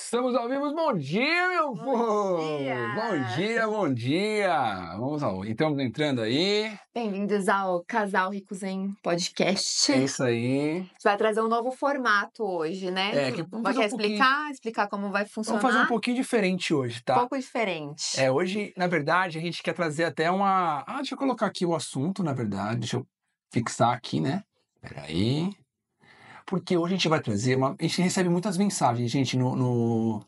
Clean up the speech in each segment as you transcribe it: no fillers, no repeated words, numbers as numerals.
Estamos ao vivo. Bom dia, meu povo! Bom dia, bom dia! Vamos lá, estamos entrando aí. Bem-vindos ao Casal Ricos em Podcast. É isso aí. A gente vai trazer um novo formato hoje, né? Vamos fazer explicar como vai funcionar? Vamos fazer um pouquinho diferente hoje, tá? Um pouco diferente. Hoje, na verdade, a gente quer trazer até uma... deixa eu colocar aqui o assunto, na verdade. Deixa eu fixar aqui, né? Peraí. Porque hoje a gente vai trazer uma... A gente recebe muitas mensagens, gente, no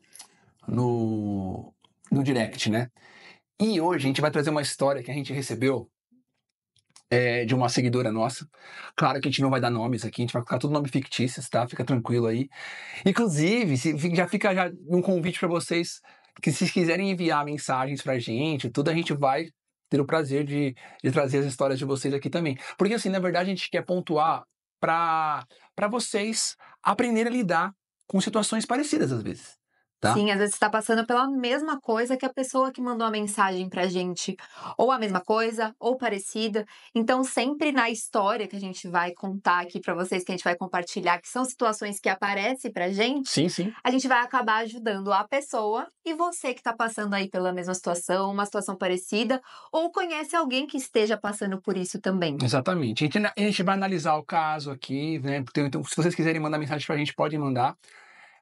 direct, né? E hoje a gente vai trazer uma história que a gente recebeu de uma seguidora nossa. Claro que a gente não vai dar nomes aqui, a gente vai colocar tudo nome fictícios, tá? Fica tranquilo aí. Inclusive, já fica um convite para vocês que se quiserem enviar mensagens pra gente, tudo, a gente vai ter o prazer de trazer as histórias de vocês aqui também. Porque assim, na verdade, a gente quer pontuar para vocês aprenderem a lidar com situações parecidas às vezes. Tá? Sim, às vezes você tá passando pela mesma coisa que a pessoa que mandou a mensagem pra gente. Ou a mesma coisa, ou parecida. Então, sempre na história que a gente vai contar aqui pra vocês, que a gente vai compartilhar, que são situações que aparecem pra gente, sim. A gente vai acabar ajudando a pessoa e você que tá passando aí pela mesma situação, uma situação parecida, ou conhece alguém que esteja passando por isso também. Exatamente. A gente vai analisar o caso aqui, né? Então, se vocês quiserem mandar mensagem pra gente, podem mandar.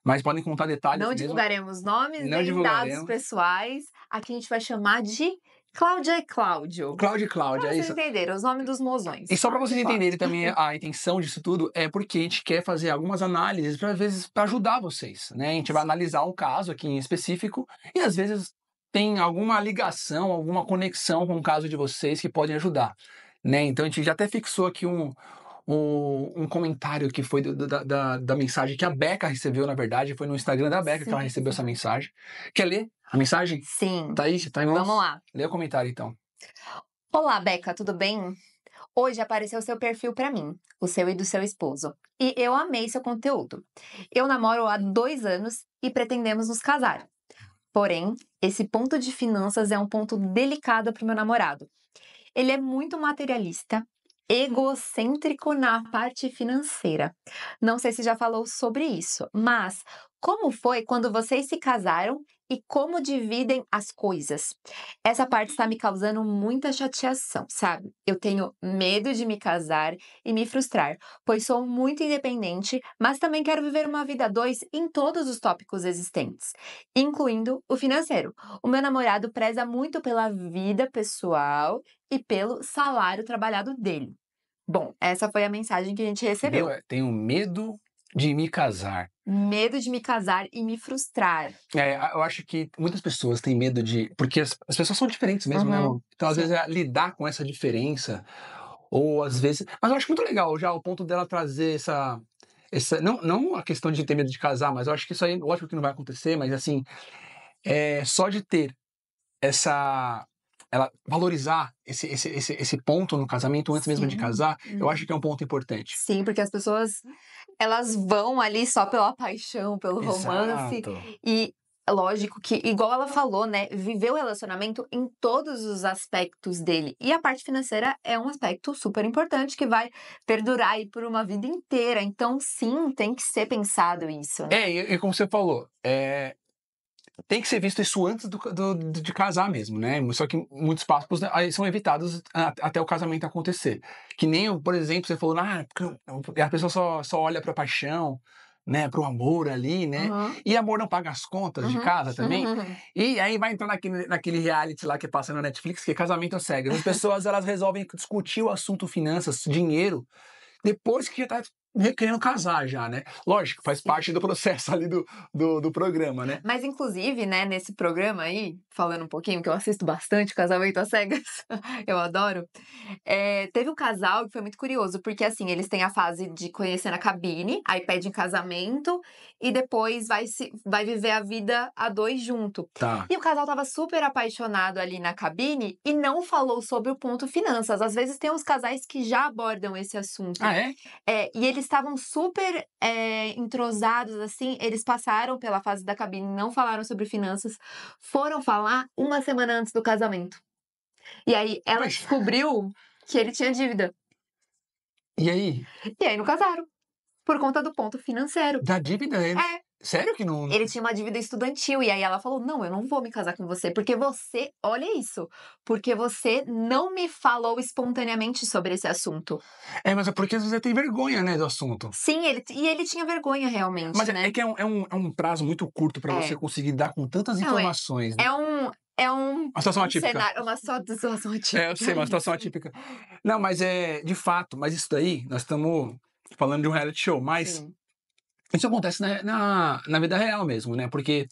Mas podem contar detalhes Não mesmo. divulgaremos nomes, nem dados pessoais. Aqui a gente vai chamar de Cláudia e Cláudio. Cláudio e Cláudia, é isso. Pra vocês entenderem, os nomes dos mozões. E só para vocês entenderem também a intenção disso tudo, é porque a gente quer fazer algumas análises, para às vezes, para ajudar vocês, né? A gente vai analisar um caso aqui em específico e às vezes tem alguma ligação, alguma conexão com o caso de vocês que podem ajudar, né? Então a gente já até fixou aqui um comentário que foi da mensagem que a Beca recebeu, na verdade, foi no Instagram da Beca que ela recebeu essa mensagem. Quer ler a mensagem? Sim. Tá aí? Tá em mãos? Vamos lá. Lê o comentário, então. Olá, Beca, tudo bem? Hoje apareceu seu perfil pra mim, o seu e do seu esposo, e eu amei seu conteúdo. Eu namoro há 2 anos e pretendemos nos casar. Porém, esse ponto de finanças é um ponto delicado pro meu namorado. Ele é muito materialista, egocêntrico na parte financeira. Não sei se já falou sobre isso, mas como foi quando vocês se casaram e como dividem as coisas? Essa parte está me causando muita chateação, sabe? Eu tenho medo de me casar e me frustrar, pois sou muito independente, mas também quero viver uma vida a 2 em todos os tópicos existentes, incluindo o financeiro. O meu namorado preza muito pela vida pessoal e pelo salário trabalhado dele. Bom, essa foi a mensagem que a gente recebeu. Tenho medo de me casar. Medo de me casar e me frustrar. Eu acho que muitas pessoas têm medo de... Porque as pessoas são diferentes mesmo, né, amor? Então, às vezes, lidar com essa diferença, ou às vezes... Mas eu acho muito legal já o ponto dela trazer essa não a questão de ter medo de casar, mas eu acho que isso aí, lógico que não vai acontecer, mas assim, só de ter ela valorizar esse ponto no casamento antes mesmo de casar, eu acho que é um ponto importante. Sim, porque as pessoas, elas vão ali só pela paixão, pelo romance. E lógico que, igual ela falou, né, viver o relacionamento em todos os aspectos dele. E a parte financeira é um aspecto super importante que vai perdurar aí por uma vida inteira. Então, sim, tem que ser pensado isso, né? E como você falou, tem que ser visto isso antes de casar mesmo, né? Só que muitos passos são evitados até o casamento acontecer. Que nem, por exemplo, você falou, a pessoa só olha pra paixão, né? Pro amor ali, né? E amor não paga as contas de casa também. E aí vai entrar naquele reality lá que passa na Netflix, que é Casamento às Cegas. As pessoas, elas resolvem discutir o assunto finanças, dinheiro, depois que já tá querendo casar já, né? Lógico, faz parte do processo ali do programa, né? Mas, inclusive, né, nesse programa aí, falando um pouquinho, que eu assisto bastante Casamento às Cegas, eu adoro, teve um casal que foi muito curioso, porque, assim, eles têm a fase de conhecer na cabine, aí pedem casamento, e depois vai viver a vida a 2 junto. Tá. E o casal tava super apaixonado ali na cabine e não falou sobre o ponto finanças. Às vezes tem uns casais que já abordam esse assunto. Ah, é? E eles estavam super entrosados, assim, eles passaram pela fase da cabine, não falaram sobre finanças, foram falar 1 semana antes do casamento. E aí ela descobriu que ele tinha dívida. E aí? E aí não casaram, por conta do ponto financeiro. Da dívida dele? Sério que não... Ele tinha uma dívida estudantil, e aí ela falou: não, eu não vou me casar com você, porque você, olha isso, porque você não me falou espontaneamente sobre esse assunto. Mas é porque às vezes você tem vergonha, né, do assunto. Sim, ele tinha vergonha realmente, Mas né? é que é um prazo muito curto pra você É. conseguir dar com tantas Não, informações, né? É um Uma situação atípica. cenário, uma situação atípica. Eu sei, uma situação atípica. Não, mas de fato, mas isso daí, nós estamos falando de um reality show, mas Sim. isso acontece na vida real mesmo, né? Porque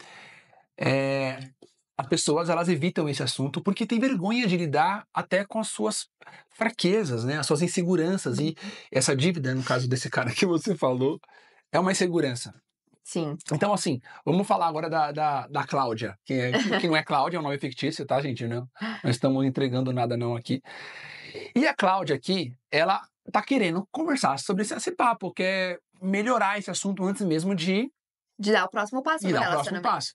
as pessoas, elas evitam esse assunto porque tem vergonha de lidar até com as suas fraquezas, né? As suas inseguranças. E essa dívida, no caso desse cara que você falou, é uma insegurança. Sim. Então, assim, vamos falar agora da Cláudia, que não é Cláudia, é um nome fictício, tá, gente? Não estamos entregando nada não aqui. E a Cláudia aqui, ela tá querendo conversar sobre esse papo, quer melhorar esse assunto antes mesmo de De dar o próximo passo no dar o próximo relacionamento. passo.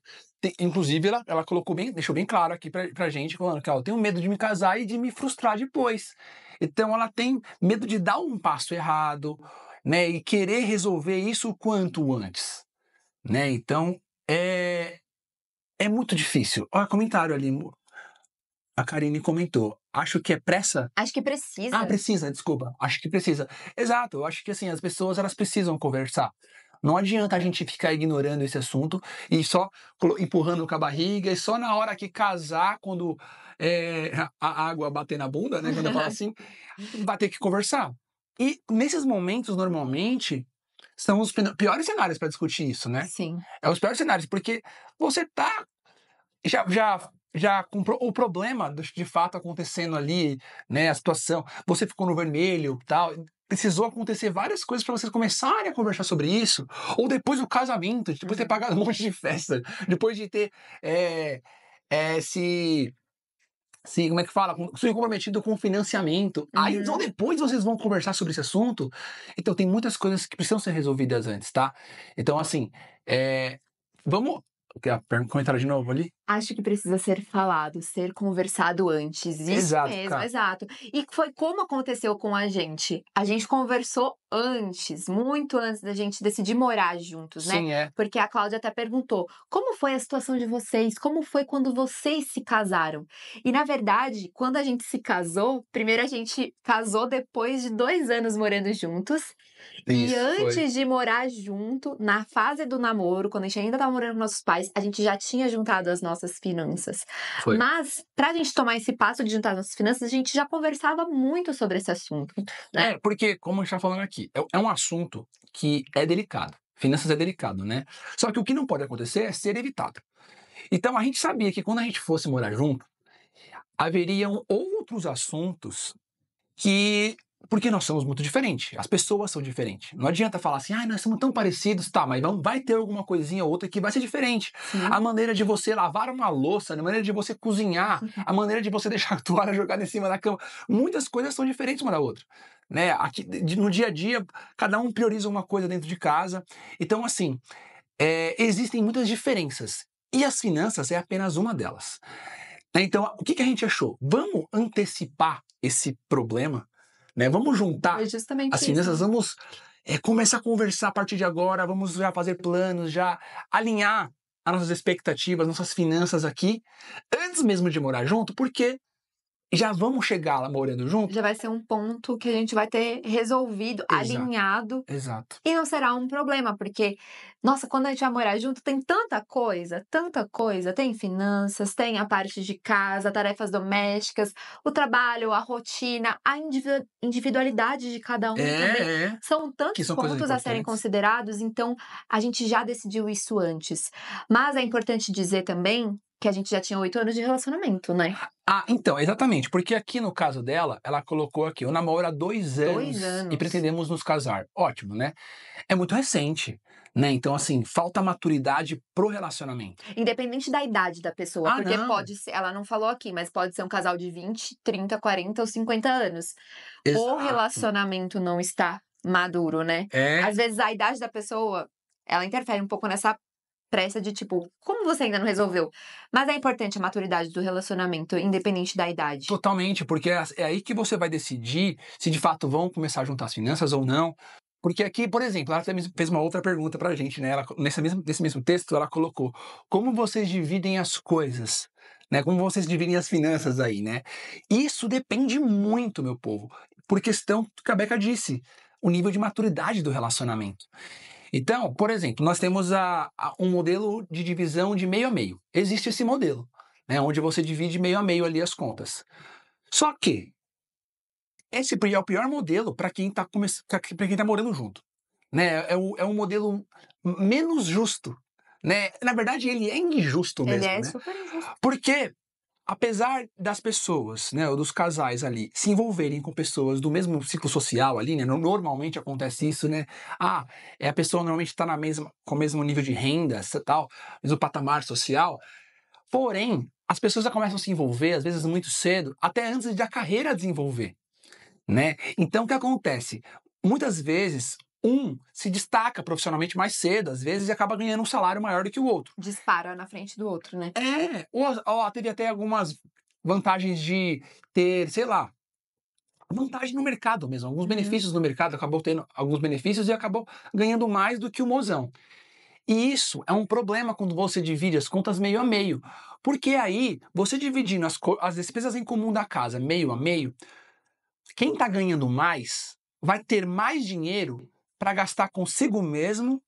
Inclusive, ela colocou deixou bem claro aqui pra gente, falando que eu tenho medo de me casar e de me frustrar depois. Então, ela tem medo de dar um passo errado, né? E querer resolver isso o quanto antes, né? Então, é muito difícil. Olha, comentário ali, a Karine comentou. Acho que é pressa. Acho que precisa. Precisa, desculpa. Acho que precisa. Exato, eu acho que assim, as pessoas, elas precisam conversar. Não adianta a gente ficar ignorando esse assunto e só empurrando com a barriga, e só na hora que casar, quando a água bater na bunda, né? Quando eu falo assim, vai ter que conversar. E nesses momentos, normalmente, são os piores cenários para discutir isso, né? Sim. É os piores cenários, porque você tá já com o problema de fato acontecendo ali, né, a situação, você ficou no vermelho, tal, precisou acontecer várias coisas para vocês começarem a conversar sobre isso, ou depois do casamento, depois de ter pagado um monte de festa, depois de ter se como é que fala? Se comprometido com o financiamento. Aí, então, depois vocês vão conversar sobre esse assunto. Então, tem muitas coisas que precisam ser resolvidas antes, tá? Então, assim, vamos... Quer comentar de novo ali? Acho que precisa ser falado, ser conversado antes. Isso Exato, mesmo, cara. exato. E foi como aconteceu com a gente. A gente conversou antes, muito antes da gente decidir morar juntos, né? Sim, Porque a Cláudia até perguntou: como foi a situação de vocês? Como foi quando vocês se casaram? E na verdade, quando a gente se casou, primeiro a gente casou depois de 2 anos morando juntos. E Isso, foi. antes de morar junto, na fase do namoro, quando a gente ainda estava morando com nossos pais, a gente já tinha juntado as nossas finanças. Foi. Mas, pra gente tomar esse passo de juntar as nossas finanças, a gente já conversava muito sobre esse assunto, né? Porque, como a gente tá falando aqui, é um assunto que é delicado. Finanças é delicado, né? Só que o que não pode acontecer é ser evitado. Então, a gente sabia que quando a gente fosse morar junto, haveriam outros assuntos que... Porque nós somos muito diferentes, as pessoas são diferentes. Não adianta falar assim, nós somos tão parecidos, tá, mas vai ter alguma coisinha ou outra que vai ser diferente. Sim. A maneira de você lavar uma louça, a maneira de você cozinhar, a maneira de você deixar a toalha jogada em cima da cama, muitas coisas são diferentes uma da outra, né? Aqui, no dia a dia, cada um prioriza uma coisa dentro de casa. Então, assim, existem muitas diferenças. E as finanças é apenas uma delas. Então, o que a gente achou? Vamos antecipar esse problema, né? Vamos juntar Foi justamente as finanças, isso. vamos começar a conversar a partir de agora, vamos já fazer planos, já alinhar as nossas expectativas, nossas finanças aqui, antes mesmo de morar junto, porque já vamos chegar lá morando junto. Já vai ser um ponto que a gente vai ter resolvido, alinhado. Exato. E não será um problema, porque, nossa, quando a gente vai morar junto, tem tanta coisa, tanta coisa. Tem finanças, tem a parte de casa, tarefas domésticas, o trabalho, a rotina, a individualidade de cada um também. São tantos são coisas pontos a serem importantes. considerados, então a gente já decidiu isso antes. Mas é importante dizer também que a gente já tinha 8 anos de relacionamento, né? Então, exatamente, porque aqui no caso dela, ela colocou aqui, eu namoro há 2 anos, 2 anos. e pretendemos nos casar. Ótimo, né? É muito recente, né? Então, assim, falta maturidade pro relacionamento. Independente da idade da pessoa, porque não. pode ser, ela não falou aqui, mas pode ser um casal de 20, 30, 40 ou 50 anos. O Exato. relacionamento não está maduro, né? Às vezes a idade da pessoa, ela interfere um pouco nessa pressa de tipo, como você ainda não resolveu? Mas é importante a maturidade do relacionamento, independente da idade. Totalmente, porque é aí que você vai decidir se de fato vão começar a juntar as finanças ou não. Porque aqui, por exemplo, ela também fez uma outra pergunta pra gente, né? Ela, nesse mesmo texto, ela colocou: como vocês dividem as coisas? Né? Como vocês dividem as finanças aí, né? Isso depende muito, meu povo, por questão que a Beca disse, o nível de maturidade do relacionamento. Então, por exemplo, nós temos um modelo de divisão de meio a meio. Existe esse modelo, né? Onde você divide meio a meio ali as contas. Só que esse é o pior modelo para quem está para quem tá morando junto, né? É um modelo menos justo, né? Na verdade, ele é injusto Ele mesmo, é né? super injusto. Porque apesar das pessoas, né, ou dos casais ali se envolverem com pessoas do mesmo ciclo social ali, né? Normalmente acontece isso, né? Ah, a pessoa normalmente está com o mesmo nível de renda, tal, mesmo patamar social. Porém, as pessoas já começam a se envolver, às vezes muito cedo, até antes da carreira desenvolver, né? Então, o que acontece? Muitas vezes, um se destaca profissionalmente mais cedo, às vezes, e acaba ganhando um salário maior do que o outro. Dispara na frente do outro, né? Ou teve até algumas vantagens de ter, sei lá, vantagem no mercado mesmo, alguns benefícios no mercado, acabou tendo alguns benefícios e acabou ganhando mais do que o mozão. E isso é um problema quando você divide as contas meio a meio, porque aí, você dividindo as despesas em comum da casa meio a meio, quem está ganhando mais vai ter mais dinheiro para gastar consigo mesmo,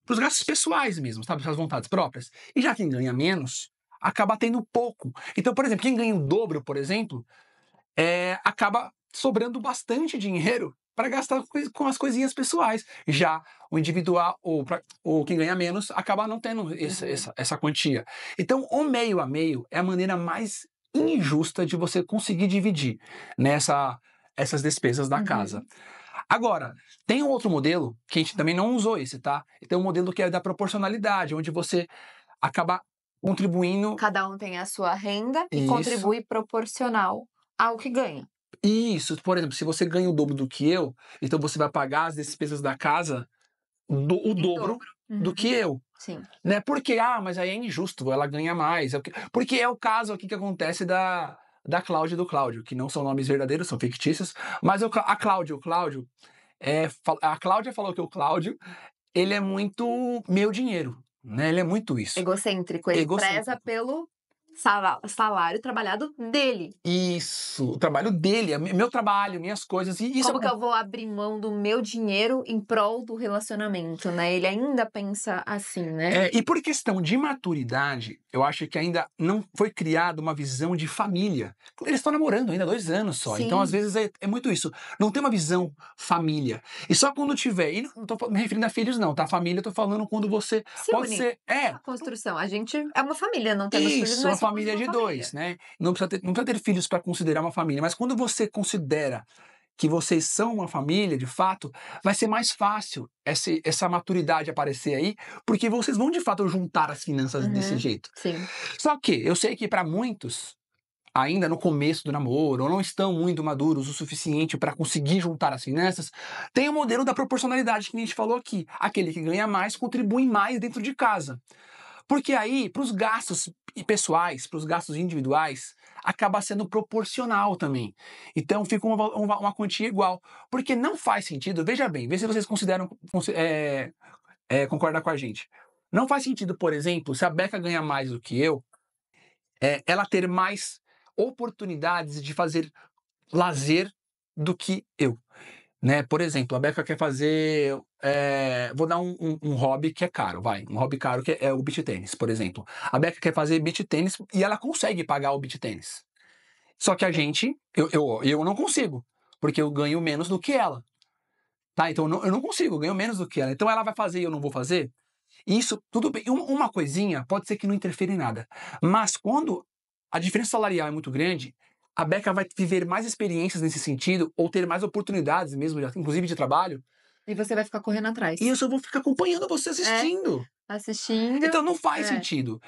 para os gastos pessoais mesmo, sabe? Para as vontades próprias. E já quem ganha menos, acaba tendo pouco. Então, por exemplo, quem ganha o dobro, por exemplo, acaba sobrando bastante dinheiro para gastar com as coisinhas pessoais. Já o individual, ou quem ganha menos, acaba não tendo essa quantia. Então, o meio a meio é a maneira mais injusta de você conseguir dividir essas despesas da casa. Agora, tem um outro modelo, que a gente também não usou esse, tá? Tem um modelo que é da proporcionalidade, onde você acaba contribuindo. Cada um tem a sua renda e Isso. contribui proporcional ao que ganha. Isso, por exemplo, se você ganha o dobro do que eu, então você vai pagar as despesas da casa o dobro do que eu. Sim. Né? Porque, mas aí é injusto, ela ganha mais. Porque é o caso aqui que acontece da Cláudia e do Cláudio, que não são nomes verdadeiros, são fictícios, mas a Cláudia, o Cláudio, a Cláudia falou que o Cláudio, ele é muito meu dinheiro, né? Ele é muito isso. Egocêntrico, ele preza pelo salário trabalhado dele. Isso, o trabalho dele, meu trabalho, minhas coisas. E isso Como que eu vou abrir mão do meu dinheiro em prol do relacionamento, né? Ele ainda pensa assim, né? E por questão de maturidade, eu acho que ainda não foi criada uma visão de família. Eles estão namorando ainda há 2 anos só. Sim. Então, às vezes, é muito isso. Não tem uma visão família. E só quando tiver. E não tô me referindo a filhos, não, tá? Família, eu tô falando quando você pode une ser. a construção. A gente é uma família, não temos filhos, Isso, mas uma família de dois, né? Não precisa ter filhos para considerar uma família. Mas quando você considera que vocês são uma família, de fato, vai ser mais fácil essa maturidade aparecer aí, porque vocês vão, de fato, juntar as finanças desse jeito. Sim. Só que eu sei que para muitos, ainda no começo do namoro, ou não estão muito maduros o suficiente para conseguir juntar as finanças, tem o modelo da proporcionalidade que a gente falou aqui. Aquele que ganha mais contribui mais dentro de casa. Porque aí, para os gastos pessoais, para os gastos individuais, acaba sendo proporcional também. Então fica uma quantia igual. Porque não faz sentido, veja bem, vê se vocês concordam com a gente. Não faz sentido, por exemplo, se a Beca ganha mais do que eu, ela ter mais oportunidades de fazer lazer do que eu. Né? Por exemplo, a Beca quer fazer. Vou dar um hobby que é caro, vai. Um hobby caro que é o beach tênis, por exemplo. A Beca quer fazer beach tênis e ela consegue pagar o beach tênis. Só que a gente, eu não consigo, porque eu ganho menos do que ela. Tá? Então eu não consigo, eu ganho menos do que ela. Então ela vai fazer e eu não vou fazer? Isso, tudo bem. Uma coisinha pode ser que não interfira em nada. Mas quando a diferença salarial é muito grande, a Beca vai viver mais experiências nesse sentido, ou ter mais oportunidades mesmo, inclusive de trabalho. E você vai ficar correndo atrás. E eu só vou ficar acompanhando você assistindo. Assistindo. Então não faz sentido.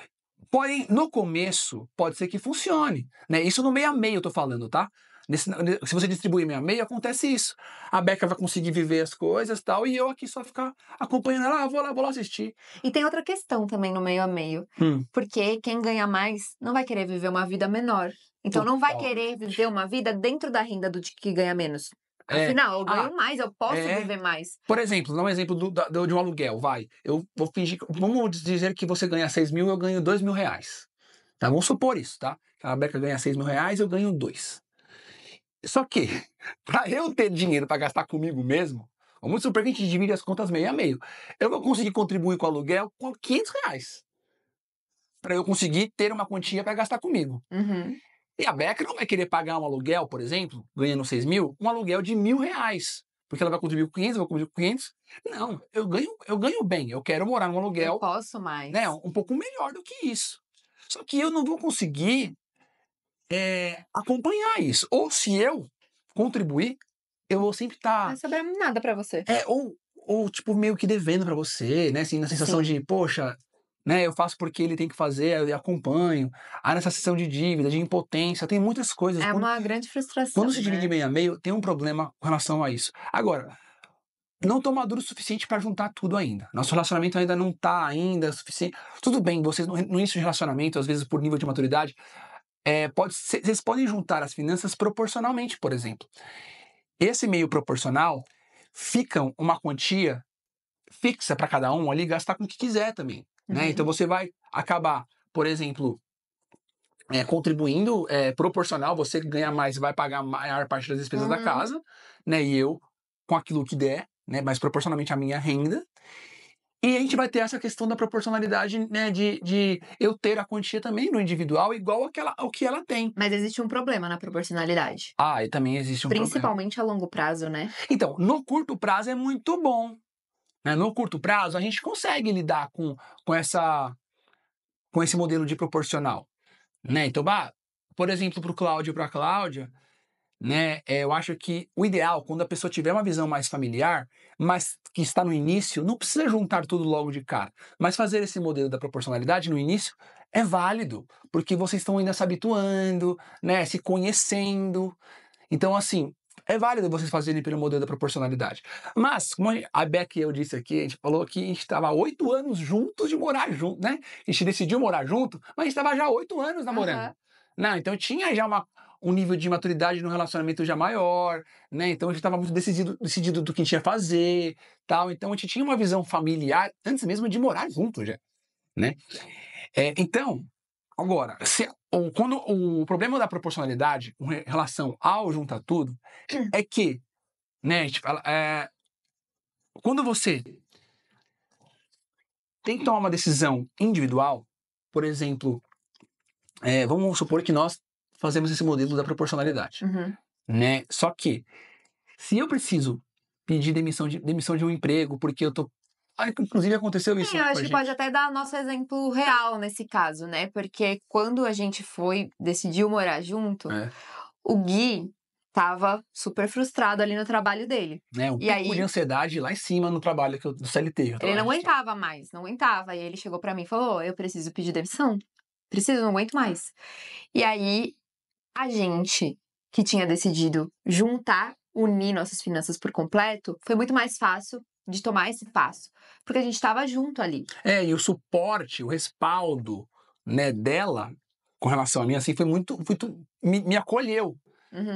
Porém, no começo, pode ser que funcione. Né? Isso no meio a meio eu tô falando, tá? Se você distribuir meio a meio, acontece isso. A Beca vai conseguir viver as coisas e tal, e eu aqui só ficar acompanhando ela, vou lá assistir. E tem outra questão também no meio a meio. Porque quem ganha mais não vai querer viver uma vida menor. Então não vai querer viver uma vida dentro da renda do que ganha menos. Afinal, eu ganho mais, eu posso é. viver mais. Por exemplo, dá um exemplo de um aluguel, vai. Eu vou fingir, vamos dizer que você ganha 6 mil, eu ganho 2 mil reais. Tá? Vamos supor isso, tá? A Beca ganha 6 mil reais, eu ganho 2. Só que, para eu ter dinheiro para gastar comigo mesmo, vamos supor que a gente divide as contas meio a meio. Eu vou conseguir contribuir com o aluguel com 500 reais. Para eu conseguir ter uma quantia para gastar comigo. Uhum. E a Beca não vai querer pagar um aluguel, por exemplo, ganhando 6 mil, um aluguel de 1.000 reais. Porque ela vai contribuir com 500, eu vou contribuir com 500. Não, eu ganho bem. Eu quero morar num Eu aluguel, posso mais. né, um pouco melhor do que isso. Só que eu não vou conseguir acompanhar isso. Ou se eu contribuir, eu vou sempre Não estar. vai sobrar nada pra você. Ou tipo, meio que devendo pra você, né? Assim, na sensação Sim. de, poxa, né? Eu faço porque ele tem que fazer, eu acompanho. Aí nessa sensação de dívida, de impotência, tem muitas coisas. É uma grande frustração, Quando se divide né? meio a meio, tem um problema com relação a isso. Agora, não tô maduro o suficiente pra juntar tudo ainda. Nosso relacionamento ainda não tá ainda suficiente. Tudo bem, vocês no início de relacionamento, às vezes por nível de maturidade, vocês podem juntar as finanças proporcionalmente, por exemplo. Esse meio proporcional fica uma quantia fixa para cada um ali gastar com o que quiser também, né? Então você vai acabar, por exemplo, contribuindo proporcional, você ganha mais vai pagar a maior parte das despesas da casa, né? E eu com aquilo que der, né? Mas proporcionalmente à minha renda. E a gente vai ter essa questão da proporcionalidade, né? De eu ter a quantia também no individual igual ao que ela tem. Mas existe um problema na proporcionalidade. Ah, e também existe um problema. Principalmente a longo prazo, né? Então, no curto prazo é muito bom, né? No curto prazo a gente consegue lidar com esse modelo de proporcional, né? Então, por exemplo, para o Cláudio e para a Cláudia, né? Eu acho que o ideal, quando a pessoa tiver uma visão mais familiar, mas que está no início, não precisa juntar tudo logo de cara, mas fazer esse modelo da proporcionalidade no início é válido, porque vocês estão ainda se habituando, né? Se conhecendo. Então, assim, é válido vocês fazerem pelo modelo da proporcionalidade. Mas, como a Beck e eu disse aqui, a gente falou que a gente estava há 8 anos juntos de morar junto, né? A gente decidiu morar junto, mas a gente estava já há 8 anos namorando. Não, então tinha já um nível de maturidade no relacionamento já maior, né? Então a gente estava muito decidido do que a gente ia fazer, tal. Então a gente tinha uma visão familiar antes mesmo de morar junto já, né? Então, agora, quando o problema da proporcionalidade com relação ao juntar tudo é que, né, tipo, quando você tem que tomar uma decisão individual, por exemplo, vamos supor que nós fazemos esse modelo da proporcionalidade, né? Só que, se eu preciso pedir demissão de um emprego porque eu tô... inclusive aconteceu isso Eu com a acho que gente. pode até dar nosso exemplo real nesse caso, né? Porque quando a gente decidiu morar junto, o Gui tava super frustrado ali no trabalho dele. Um pico de ansiedade lá em cima no trabalho do CLT. Ele não aguentava mais, não aguentava. E ele chegou pra mim e falou: eu preciso pedir demissão. Preciso, não aguento mais. E aí, a gente que tinha decidido unir nossas finanças por completo, foi muito mais fácil de tomar esse passo. Porque a gente tava junto ali. E o suporte, o respaldo, né, dela com relação a mim, assim, foi muito me acolheu.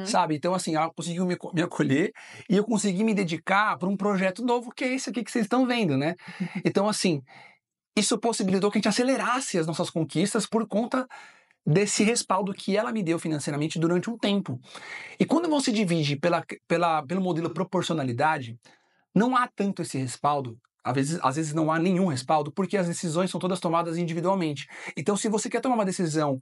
Sabe? Então, assim, ela conseguiu me acolher e eu consegui me dedicar para um projeto novo, que é esse aqui que vocês estão vendo, né? Então, assim, isso possibilitou que a gente acelerasse as nossas conquistas por conta desse respaldo que ela me deu financeiramente durante um tempo. E quando você divide pelo modelo proporcionalidade, não há tanto esse respaldo. Às vezes não há nenhum respaldo, porque as decisões são todas tomadas individualmente. Então, se você quer tomar uma decisão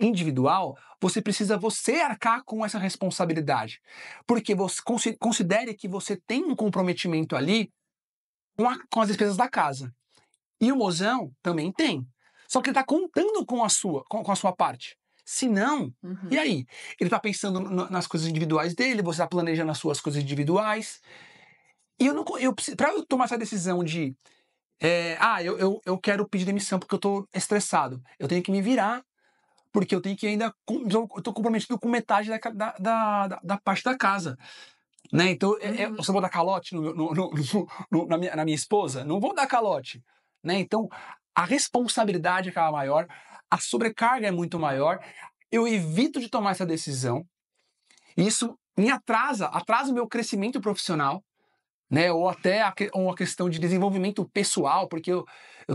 individual, você precisa arcar com essa responsabilidade. Porque você considere que você tem um comprometimento ali com as despesas da casa. E o mozão também tem. Só que ele está contando com a sua parte. Se não, e aí? Ele está pensando nas coisas individuais dele, você está planejando as suas coisas individuais. E para eu tomar essa decisão de eu quero pedir demissão porque eu estou estressado, eu tenho que me virar, porque eu tenho que ainda. Eu tô comprometido com metade da parte da casa. Né? Então, eu vou dar calote na minha esposa? Não vou dar calote. Né? Então, a responsabilidade acaba maior, a sobrecarga é muito maior, eu evito de tomar essa decisão. Isso atrasa o meu crescimento profissional, né? Ou até uma questão de desenvolvimento pessoal, porque eu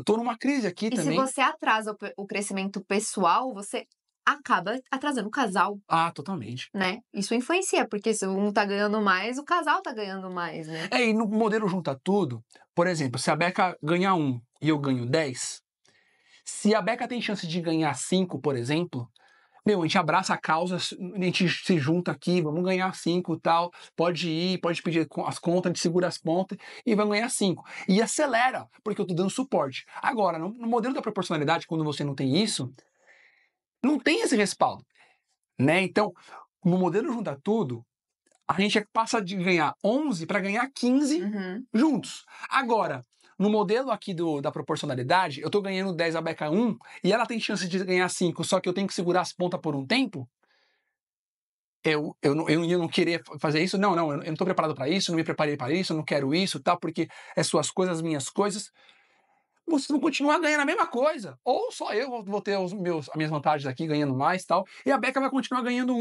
tô numa crise aqui E se também. você atrasa o crescimento pessoal, você acaba atrasando o casal, Ah, totalmente. né? Isso influencia, porque se um tá ganhando mais, o casal tá ganhando mais, né? E no modelo junta tudo, por exemplo, se a Beca ganha 1 e eu ganho 10, se a Beca tem chance de ganhar 5, por exemplo, meu, a gente abraça a causa, a gente se junta aqui, vamos ganhar 5 e tal, pode ir, pode pedir as contas, a gente segura as pontas e vamos ganhar 5. E acelera, porque eu tô dando suporte. Agora, no modelo da proporcionalidade, quando você não tem isso, não tem esse respaldo, né? Então, no modelo junta tudo, a gente passa de ganhar 11 para ganhar 15 Uhum. juntos. Agora, no modelo aqui da proporcionalidade, eu tô ganhando 10 a Beca 1 e ela tem chance de ganhar 5, só que eu tenho que segurar as pontas por um tempo. Eu não querer fazer isso, não, eu não tô preparado para isso, não me preparei para isso, eu não quero isso, tal, porque é suas coisas, as minhas coisas. Vocês vão continuar ganhando a mesma coisa. Ou só eu vou ter as minhas vantagens aqui, ganhando mais tal. E a Beca vai continuar ganhando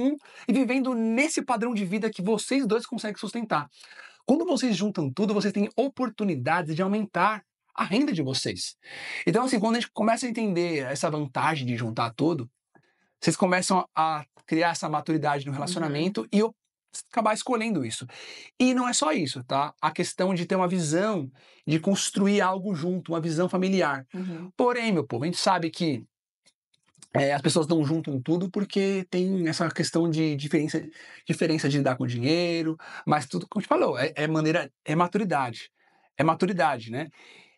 e vivendo nesse padrão de vida que vocês dois conseguem sustentar. Quando vocês juntam tudo, vocês têm oportunidades de aumentar a renda de vocês. Então, assim, quando a gente começa a entender essa vantagem de juntar tudo, vocês começam a criar essa maturidade no relacionamento e eu acabar escolhendo isso. E não é só isso, tá? A questão de ter uma visão, de construir algo junto, uma visão familiar. Uhum. Porém, meu povo, a gente sabe que as pessoas não juntam tudo porque tem essa questão de diferença de lidar com dinheiro, mas tudo, como a gente falou, é maturidade. É maturidade, né?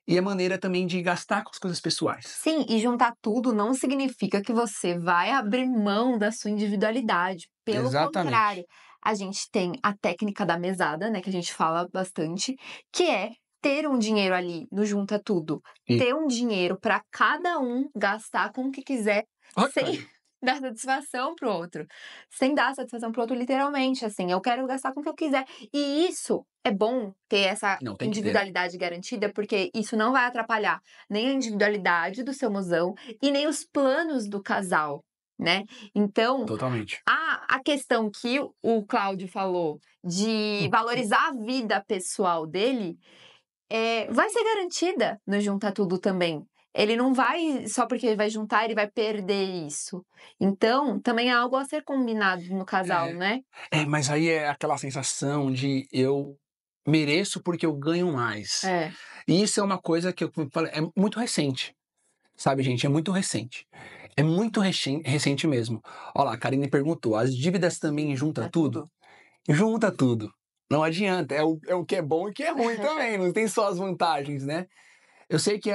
E é maneira também de gastar com as coisas pessoais. Sim, e juntar tudo não significa que você vai abrir mão da sua individualidade. Pelo Exatamente. contrário, a gente tem a técnica da mesada, né, que a gente fala bastante, que é ter um dinheiro ali no junta tudo, E- ter um dinheiro para cada um gastar com o que quiser, Ai, sem caiu. dar satisfação pro outro. Sem dar satisfação pro outro, literalmente, assim, eu quero gastar com o que eu quiser. E isso é bom ter essa Não, tem que ter. individualidade garantida, porque isso não vai atrapalhar nem a individualidade do seu mozão e nem os planos do casal, né? Então, Totalmente. a questão que o Cláudio falou de valorizar a vida pessoal dele vai ser garantida no Junta Tudo também. Ele não vai, só porque ele vai juntar, ele vai perder isso. Então, também é algo a ser combinado no casal, né? Mas aí é aquela sensação de eu mereço porque eu ganho mais. É. E isso é uma coisa que eu falei, é muito recente. Sabe, gente? É muito recente. É muito recente mesmo. Olha lá, a Karine perguntou: as dívidas também junta tudo? Junta tudo. Não adianta. É o que é bom e o que é ruim também. Não tem só as vantagens, né? Eu sei que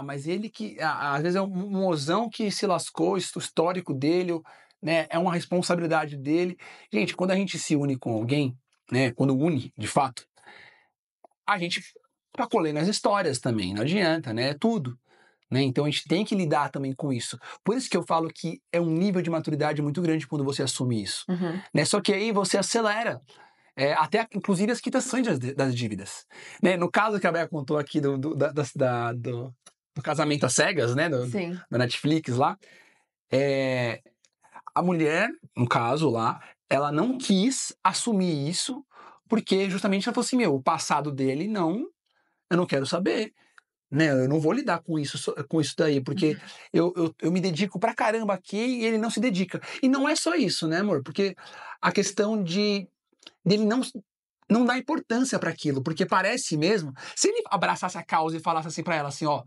mas ele que. Às vezes é um mozão que se lascou, o histórico dele, né? É uma responsabilidade dele. Gente, quando a gente se une com alguém, né? Quando une, de fato, a gente tá colhendo as histórias também. Não adianta, né? É tudo. Né? Então a gente tem que lidar também com isso. Por isso que eu falo que é um nível de maturidade muito grande quando você assume isso. Uhum. Né? Só que aí você acelera. Até inclusive as quitações das dívidas. Né? No caso que a Bea contou aqui do casamento às cegas, né? Sim. Da Netflix lá, a mulher, no caso lá, ela não quis assumir isso porque justamente ela falou assim, o passado dele eu não quero saber. Né, eu não vou lidar com isso daí, porque eu me dedico pra caramba aqui e ele não se dedica. E não é só isso, né, amor? Porque a questão dele não dar importância para aquilo, porque parece mesmo, se ele abraçasse a causa e falasse assim pra ela assim, ó,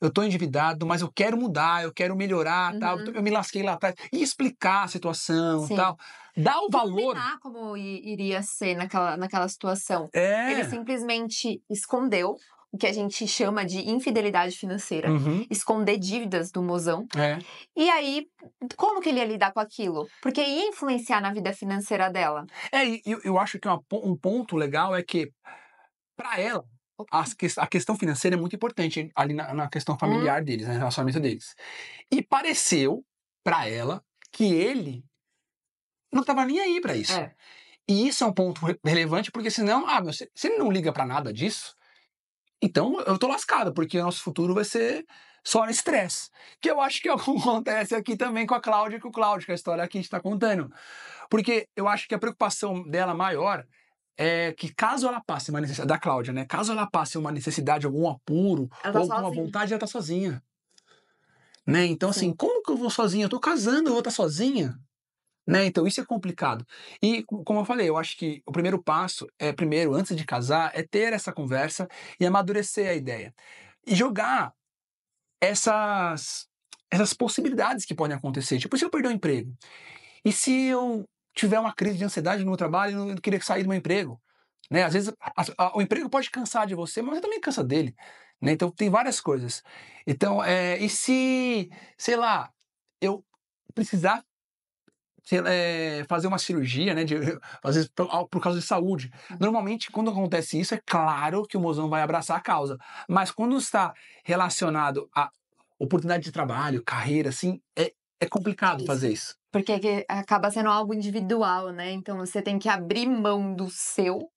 eu tô endividado, mas eu quero mudar, eu quero melhorar, tal, eu me lasquei lá atrás, e explicar a situação, Sim. tal, dar o valor. Combinar como iria ser naquela situação. Ele É. simplesmente escondeu o que a gente chama de infidelidade financeira, Uhum. esconder dívidas do mozão. É. E aí, como que ele ia lidar com aquilo? Porque ia influenciar na vida financeira dela. E eu acho que um ponto legal é que, pra ela, a questão financeira é muito importante ali na questão familiar deles, né, no relacionamento deles. E pareceu pra ela que ele não estava nem aí pra isso. E isso é um ponto relevante, porque senão, se ele não liga pra nada disso, Então eu tô lascado, porque o nosso futuro vai ser só no estresse. Que eu acho que é o que acontece aqui também com a Cláudia e com o Cláudio, que é a história que a gente tá contando. Porque eu acho que a preocupação dela maior é que caso ela passe uma necessidade, da Cláudia, né? Caso ela passe uma necessidade, algum apuro, Ela tá ou alguma sozinha. vontade, ela tá sozinha. Né? Então, assim, Sim. como que eu vou sozinha? Eu tô casando, eu vou estar sozinha? Né? Então, isso é complicado. E, como eu falei, eu acho que o primeiro passo é, primeiro, antes de casar, é ter essa conversa e amadurecer a ideia. E jogar essas possibilidades que podem acontecer. Tipo, se eu perder o emprego? E se eu tiver uma crise de ansiedade no meu trabalho e não querer sair do meu emprego? Né? Às vezes o emprego pode cansar de você, mas você também cansa dele. Né? Então tem várias coisas. Então, e se, sei lá, eu precisar fazer uma cirurgia, né? Às vezes por causa de saúde. Normalmente, quando acontece isso, é claro que o mozão vai abraçar a causa. Mas quando está relacionado a oportunidade de trabalho, carreira, assim, é complicado fazer isso. Porque acaba sendo algo individual, né? Então você tem que abrir mão do seu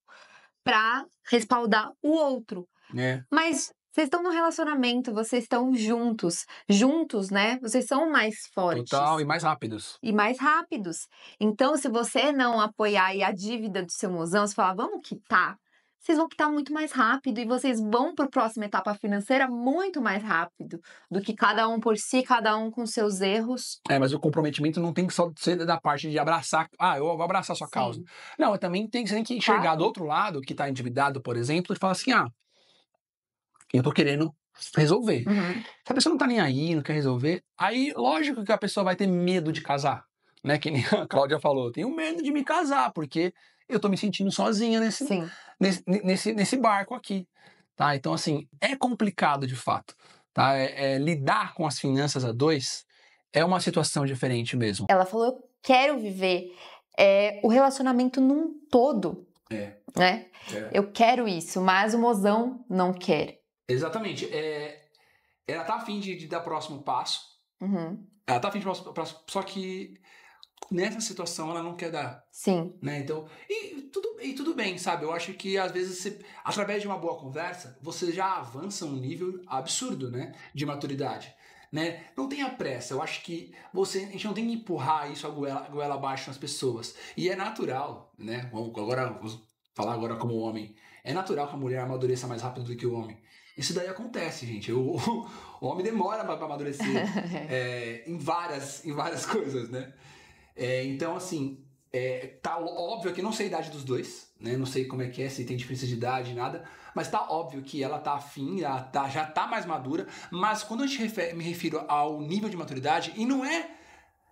pra respaldar o outro. É. Mas vocês estão no relacionamento, vocês estão juntos. Juntos, né? Vocês são mais fortes. Total, e mais rápidos. E mais rápidos. Então, se você não apoiar aí a dívida do seu mozão, você falar, vamos quitar, vocês vão quitar muito mais rápido e vocês vão para a próxima etapa financeira muito mais rápido do que cada um por si, cada um com seus erros. Mas o comprometimento não tem que só ser da parte de abraçar. Eu vou abraçar a sua causa. Sim. Não, você tem que enxergar Claro. do outro lado, que está endividado, por exemplo, e falar assim: eu tô querendo resolver. Uhum. Se a pessoa não tá nem aí, não quer resolver, aí lógico que a pessoa vai ter medo de casar. Né? Que nem a Cláudia falou, eu tenho medo de me casar, porque eu tô me sentindo sozinha Sim. nesse barco aqui. Tá? Então, assim, é complicado de fato. Tá? Lidar com as finanças a dois é uma situação diferente mesmo. Ela falou, eu quero viver o relacionamento num todo. Né? Eu quero isso, mas o mozão não quer. Exatamente. Ela tá afim de dar o próximo passo. Uhum. Ela tá afim de dar o próximo passo, só que nessa situação ela não quer dar. Sim. Né? Então, e tudo bem, sabe? Eu acho que às vezes, através de uma boa conversa, você já avança um nível absurdo, né? De maturidade. Né? Não tenha pressa, eu acho que a gente não tem que empurrar isso a goela abaixo nas pessoas. E é natural, né? Vou falar agora como homem. É natural que a mulher amadureça mais rápido do que o homem. Isso daí acontece, gente. O homem demora para amadurecer em várias coisas, né? Então, assim, tá óbvio que não sei a idade dos dois, né? Não sei como é que é, se tem diferença de idade, nada. Mas tá óbvio que ela tá afim, já tá mais madura. Mas quando me refiro ao nível de maturidade, e não é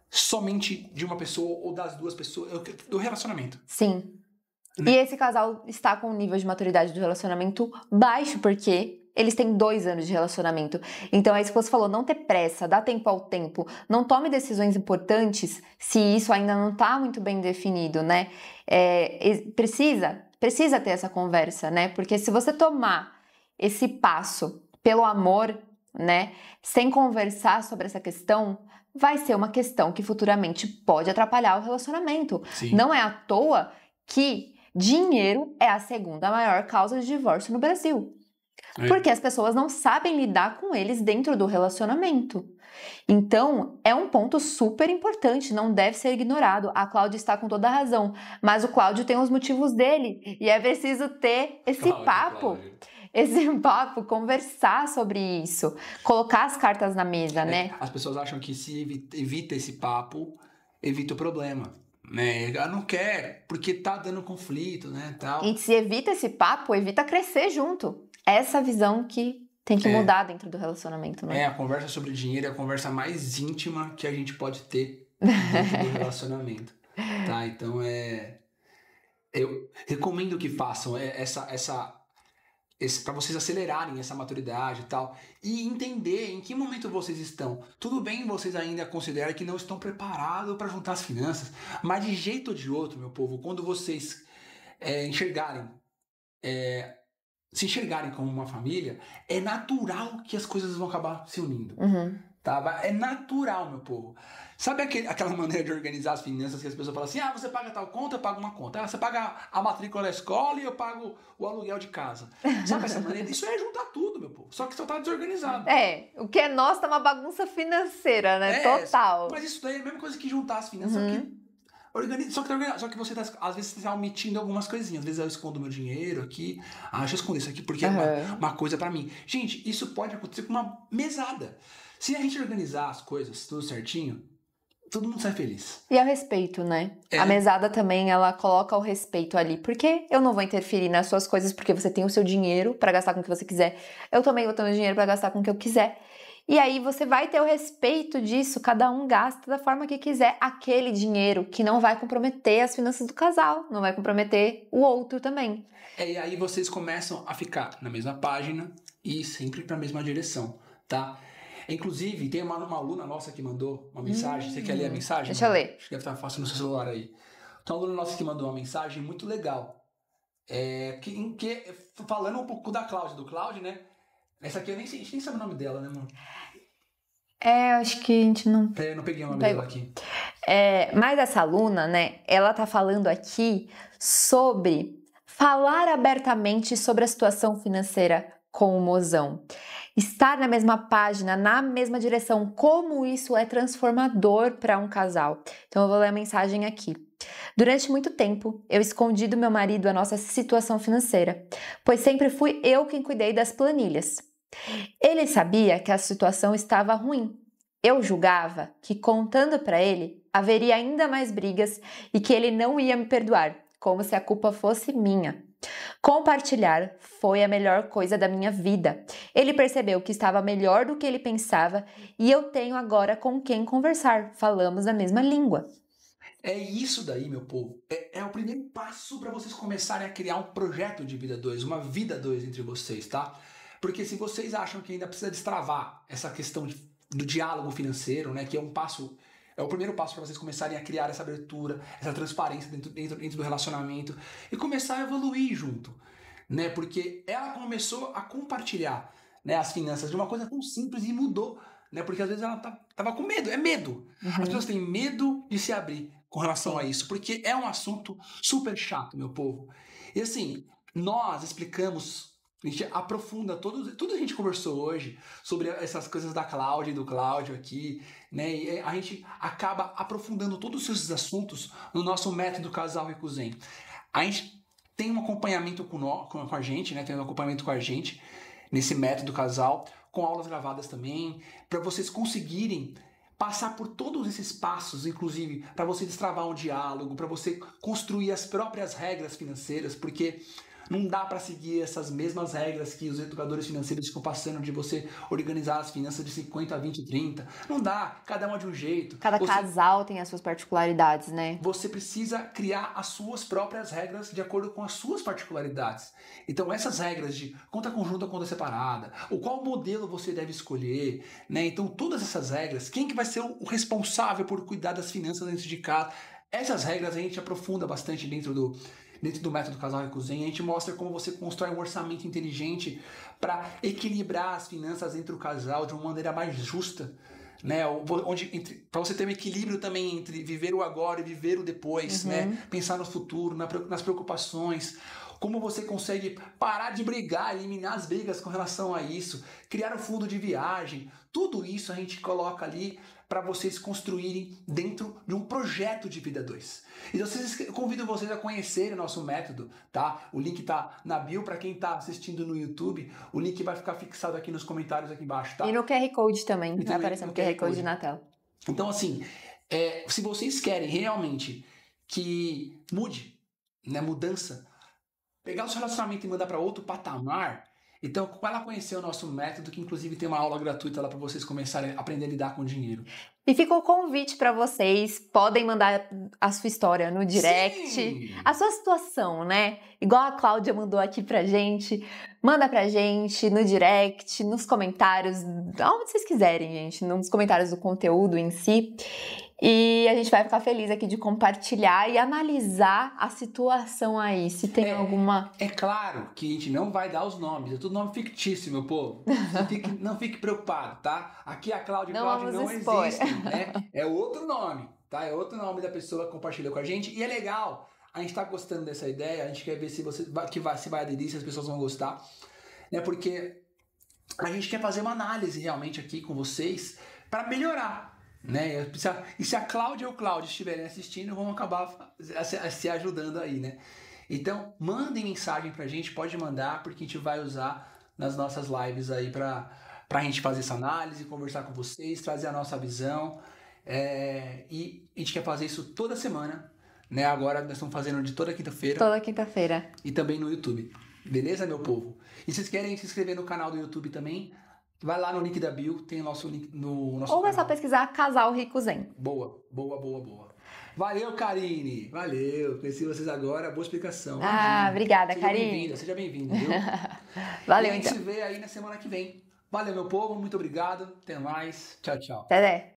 somente de uma pessoa ou das duas pessoas, do relacionamento. Sim. E esse casal está com um nível de maturidade do relacionamento baixo, porque eles têm 2 anos de relacionamento. Então é isso que você falou, não ter pressa, dá tempo ao tempo. Não tome decisões importantes se isso ainda não está muito bem definido, né? Precisa ter essa conversa, né? Porque se você tomar esse passo pelo amor, né? Sem conversar sobre essa questão, vai ser uma questão que futuramente pode atrapalhar o relacionamento. Sim. Não é à toa que dinheiro é a segunda maior causa de divórcio no Brasil. Porque as pessoas não sabem lidar com eles dentro do relacionamento. Então, é um ponto super importante, não deve ser ignorado. A Cláudia está com toda a razão, mas o Cláudio tem os motivos dele e é preciso ter esse papo, conversar sobre isso, colocar as cartas na mesa, né? As pessoas acham que se evita esse papo, evita o problema. Né? Ela não quer, porque tá dando conflito, né? Tal. E se evita esse papo, evita crescer junto. Essa visão que tem que mudar dentro do relacionamento, né? A conversa sobre dinheiro é a conversa mais íntima que a gente pode ter dentro do relacionamento. Tá? Então eu recomendo que façam para vocês acelerarem essa maturidade e tal, e entender em que momento vocês estão. Tudo bem vocês ainda consideram que não estão preparados para juntar as finanças, mas de jeito ou de outro, meu povo, quando vocês se enxergarem como uma família, é natural que as coisas vão acabar se unindo. Uhum. Tá? É natural, meu povo. Sabe aquela maneira de organizar as finanças que as pessoas falam assim, você paga tal conta, eu pago uma conta. Você paga a matrícula da escola e eu pago o aluguel de casa. Sabe essa maneira? Isso é juntar tudo, meu povo. Só que só tá desorganizado. O que é nosso tá uma bagunça financeira, né? Total. Mas isso daí é a mesma coisa que juntar as finanças, só que você tá, às vezes você tá omitindo algumas coisinhas. Às vezes eu escondo meu dinheiro aqui. Deixa eu esconder isso aqui porque é uma coisa pra mim. Gente, isso pode acontecer com uma mesada. Se a gente organizar as coisas tudo certinho, todo mundo sai feliz. E ao respeito, né? A mesada também, ela coloca o respeito ali. Porque eu não vou interferir nas suas coisas porque você tem o seu dinheiro pra gastar com o que você quiser. Eu também vou ter o meu dinheiro pra gastar com o que eu quiser. E aí você vai ter o respeito disso, cada um gasta da forma que quiser aquele dinheiro que não vai comprometer as finanças do casal, não vai comprometer o outro também. E aí vocês começam a ficar na mesma página e sempre para a mesma direção, tá? Inclusive, tem uma aluna nossa que mandou uma mensagem. Você quer ler a mensagem? Deixa eu ler. Acho que deve estar fácil no seu celular aí. Então, uma aluna nossa que mandou uma mensagem muito legal. Falando um pouco da Cláudia, do Cláudio, né? Essa aqui a gente nem sabe o nome dela, né, mano? Acho que a gente não... Eu não peguei o nome dela aqui. Mas essa aluna, né, ela tá falando aqui sobre falar abertamente sobre a situação financeira com o mozão. Estar na mesma página, na mesma direção, como isso é transformador para um casal. Então eu vou ler a mensagem aqui. Durante muito tempo, eu escondi do meu marido a nossa situação financeira, pois sempre fui eu quem cuidei das planilhas. Ele sabia que a situação estava ruim. Eu julgava que, contando para ele, haveria ainda mais brigas e que ele não ia me perdoar, como se a culpa fosse minha. Compartilhar foi a melhor coisa da minha vida. Ele percebeu que estava melhor do que ele pensava e eu tenho agora com quem conversar. Falamos a mesma língua. É isso daí, meu povo. É o primeiro passo para vocês começarem a criar um projeto de vida 2, uma vida 2 entre vocês, tá? Porque se vocês acham que ainda precisa destravar essa questão do diálogo financeiro, né, que é o primeiro passo para vocês começarem a criar essa abertura, essa transparência dentro do relacionamento e começar a evoluir junto, né? Porque ela começou a compartilhar, né, as finanças de uma coisa tão simples e mudou, né? Porque às vezes ela tava com medo, é medo. As pessoas têm medo de se abrir com relação a isso, porque é um assunto super chato, meu povo. E assim, nós explicamos, a gente aprofunda tudo a gente conversou hoje sobre essas coisas da Cláudia e do Cláudio aqui, né? E a gente acaba aprofundando todos esses assuntos no nosso método Casal Rico Zen. A gente tem um acompanhamento com a gente, né? Tem um acompanhamento com a gente nesse método casal, com aulas gravadas também, para vocês conseguirem passar por todos esses passos, inclusive para você destravar um diálogo, para você construir as próprias regras financeiras, porque não dá para seguir essas mesmas regras que os educadores financeiros ficam passando de você organizar as finanças de 50, 20, 30. Não dá, cada uma de um jeito. Cada casal tem as suas particularidades, né? Você precisa criar as suas próprias regras de acordo com as suas particularidades. Então essas regras de conta conjunta, conta separada, ou qual modelo você deve escolher, né? Então todas essas regras, quem que vai ser o responsável por cuidar das finanças dentro de casa? Essas regras a gente aprofunda bastante dentro do método Casal Rico Zen. A gente mostra como você constrói um orçamento inteligente para equilibrar as finanças entre o casal de uma maneira mais justa, né? Para você ter um equilíbrio também entre viver o agora e viver o depois, né? Pensar no futuro, nas preocupações. Como você consegue parar de brigar, eliminar as brigas com relação a isso, criar um fundo de viagem. Tudo isso a gente coloca ali para vocês construírem dentro de um projeto de vida 2. Então eu convido vocês a conhecerem o nosso método, tá? O link tá na bio para quem tá assistindo no YouTube. O link vai ficar fixado aqui nos comentários aqui embaixo, tá? E no QR Code também, vai aparecer no QR Code na tela. Então assim, se vocês querem realmente que mude, né, mudança, pegar o seu relacionamento e mandar para outro patamar, então vai lá conhecer o nosso método, que inclusive tem uma aula gratuita lá para vocês começarem a aprender a lidar com o dinheiro. E fica o convite para vocês, podem mandar a sua história no direct, Sim. A sua situação, né? Igual a Cláudia mandou aqui pra gente, manda pra gente no direct, nos comentários, onde vocês quiserem, gente, nos comentários do conteúdo em si. E a gente vai ficar feliz aqui de compartilhar e analisar a situação aí, se tem alguma... É claro que a gente não vai dar os nomes, é tudo nome fictício, meu povo. Não fique preocupado, tá? Aqui a Cláudia e Cláudio não existem, né? É outro nome, tá? É outro nome da pessoa que compartilhou com a gente. E é legal, a gente tá gostando dessa ideia, a gente quer ver se se vai aderir, se as pessoas vão gostar, né? Porque a gente quer fazer uma análise realmente aqui com vocês para melhorar. Né? E se a Cláudia ou o Cláudio estiverem assistindo, vão acabar se ajudando aí, né? Então, mandem mensagem pra gente, pode mandar, porque a gente vai usar nas nossas lives aí pra gente fazer essa análise, conversar com vocês, trazer a nossa visão. E a gente quer fazer isso toda semana, né? Agora nós estamos fazendo de toda quinta-feira. Toda quinta-feira. E também no YouTube. Beleza, meu povo? E se vocês querem se inscrever no canal do YouTube também, vai lá no link da bio, tem o nosso link no nosso Ou é canal. só pesquisar Casal Rico Zen. Boa. Valeu, Karine. Valeu. Conheci vocês agora. Boa explicação. Obrigada, Karine. Seja bem-vinda, viu? Valeu, e a gente então. se vê aí na semana que vem. Valeu, meu povo. Muito obrigado. Até mais. Tchau, tchau. Até.